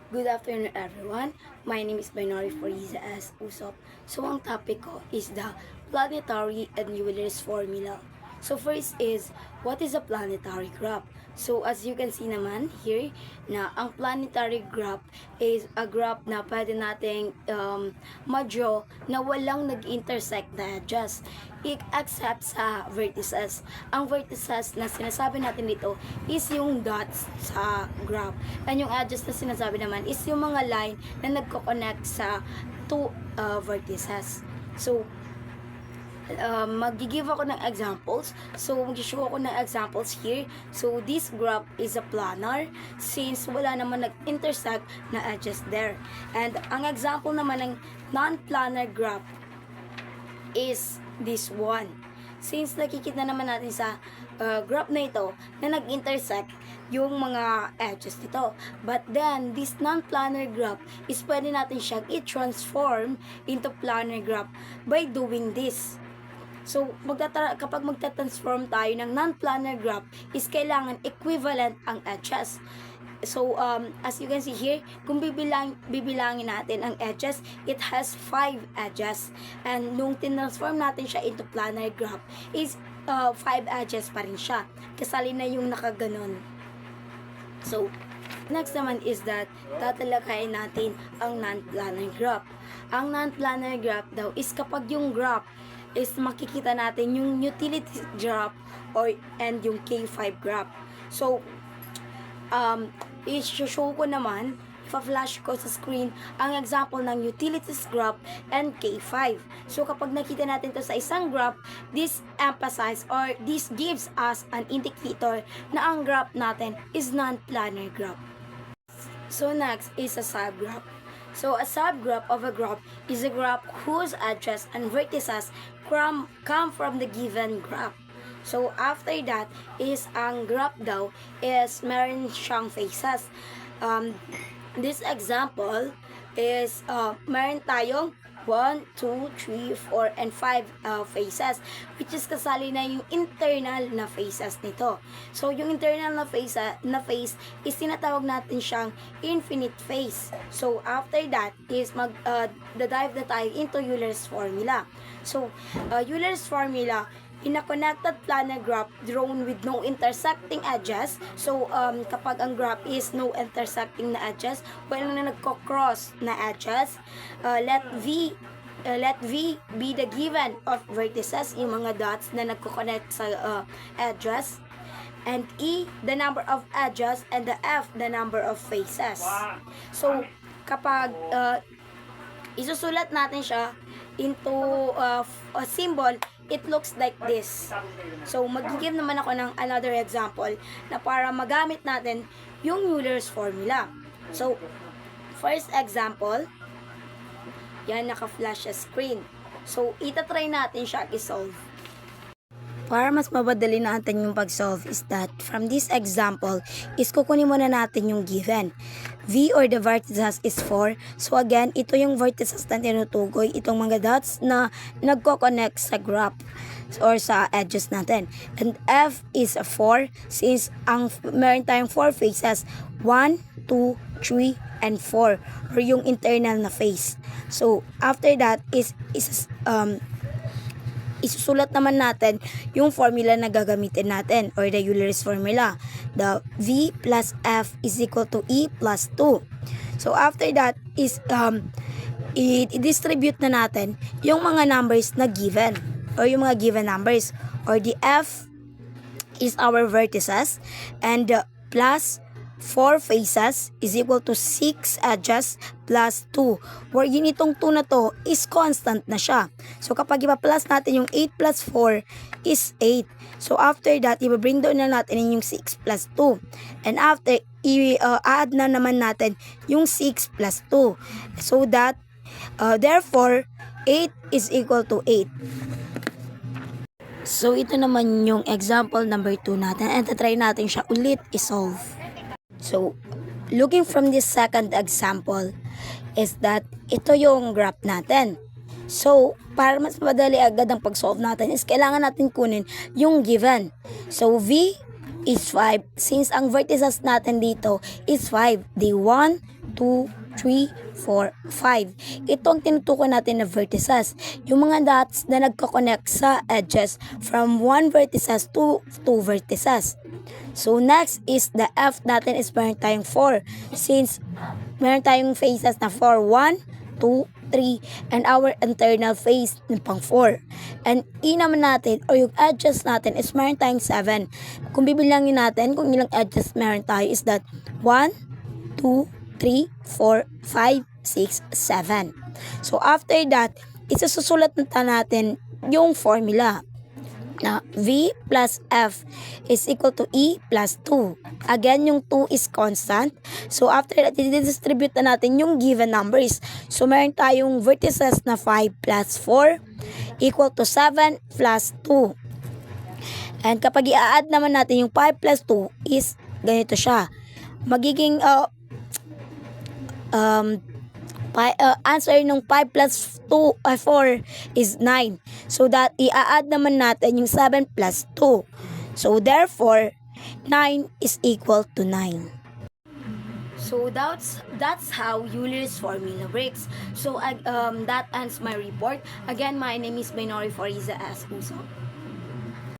Good afternoon, everyone. My name is Binary Fariza S. Usop. So, ang topic ko is the planetary and Euler's formula. So, first is, what is a planetary graph? So, as you can see naman here, na ang planetary graph is a graph na pwede nating ma-draw na walang nag-intersect na edges except sa vertices. Ang vertices na sinasabi natin dito is yung dots sa graph. And yung edges na sinasabi naman is yung mga line na nagko-connect sa two vertices. So, mag-give ako ng examples. So, mag-show ako ng examples here. So, this graph is a planar since wala naman nag-intersect na edges there. And ang example naman ng non-planar graph is this one. Since nakikita naman natin sa graph na ito na nag-intersect yung mga edges nito. But then, this non-planar graph is pwede natin siyang i-transform into planar graph by doing this. So, kapag magta-transform tayo ng non-planar graph, is kailangan equivalent ang edges. So, as you can see here, kung bibilangin natin ang edges, it has 5 edges. And nung tinransform natin siya into planar graph, is 5 edges pa rin siya. Kasali na yung nakaganon. So, next naman is that tatalakayin natin ang non-planar graph. Ang non-planar graph daw is kapag yung graph is makikita natin yung utility graph and yung K5 graph. So, i-show ko naman, ipa-flash ko sa screen ang example ng utilities graph and K5. So, kapag nakita natin to sa isang graph, this emphasize or this gives us an indicator na ang graph natin is non-planar graph. So, next is a subgraph. So, a subgraph of a graph is a graph whose edges and vertices come from the given graph. So, after that is ang graph daw is meron siyang faces. This example is meron tayong 1, 2, 3, 4, and 5 faces, which is kasali na yung internal na faces nito. So, yung internal na face is tinatawag natin siyang infinite face. So, after that is dive na tayo into Euler's formula. So, Euler's formula, in a connected planar graph drawn with no intersecting edges. So, kapag ang graph is no intersecting na edges, wala na nagko-cross na edges, let V be the given of vertices, yung mga dots na nagko-connect sa edges, and E, the number of edges, and the F, the number of faces. So, kapag isusulat natin siya into a symbol, it looks like this. So, mag-give naman ako ng another example na para magamit natin yung Euler's formula. So, first example, yan, naka-flash sa screen. So, itatry natin siya i-solve. Para mas mabadali natin yung pag-solve is that from this example is kukunin muna natin yung given. V or the vertices is 4. So again, ito yung vertices na tinutukoy, itong mga dots na nagko-connect sa graph or sa edges natin. And F is 4 since meron tayong 4 faces, 1, 2, 3, and 4 or yung internal na face. So after that is isusulat naman natin yung formula na gagamitin natin or the Euler's formula. The V plus F is equal to E plus 2. So, after that is i-distribute na natin yung mga numbers na given or yung mga given numbers or the F is our vertices and the plus 4 faces is equal to 6 edges plus 2. Where yun itong 2 na to is constant na siya. So, kapag ipa-plus natin yung 8 plus 4 is 8. So, after that, iba-bring down na natin yung 6 plus 2. And after, i-add na naman natin yung 6 plus 2. So that, therefore, 8 is equal to 8. So, ito naman yung example number 2 natin. And try natin siya ulit i-solve. So, looking from this second example is that ito yung graph natin. So, para mas madali agad ang pag-solve natin is kailangan natin kunin yung given. So, V is 5 since ang vertices natin dito is 5. Day 1, 2, 3, 4, 5. Ito ang tinutukoy natin na vertices. Yung mga dots na nagko-connect sa edges from one vertices to two vertices. So, next is the F natin is meron tayong 4. Since meron tayong faces na 4, 1, 2, 3, and our internal face ng pang 4. And E naman natin, or yung edges natin is meron tayong 7. Kung bibilangin natin kung ilang edges meron tayo is that 1, 2, 3, 4, 5, 6, 7. So, after that, isusulat natin yung formula na V plus F is equal to E plus 2. Again, yung 2 is constant. So, after that, i-distribute na natin yung given numbers. So, meron tayong vertices na 5 plus 4 equal to 7 plus 2. And kapag i-add naman natin yung 5 plus 2 is ganito siya. Magiging answer ng 5 plus 4 is 9. So that i-add naman natin yung 7 plus 2. So therefore, 9 is equal to 9. So that's how Euler's formula works. So that ends my report. Again, my name is Benori Fariza S. Uso.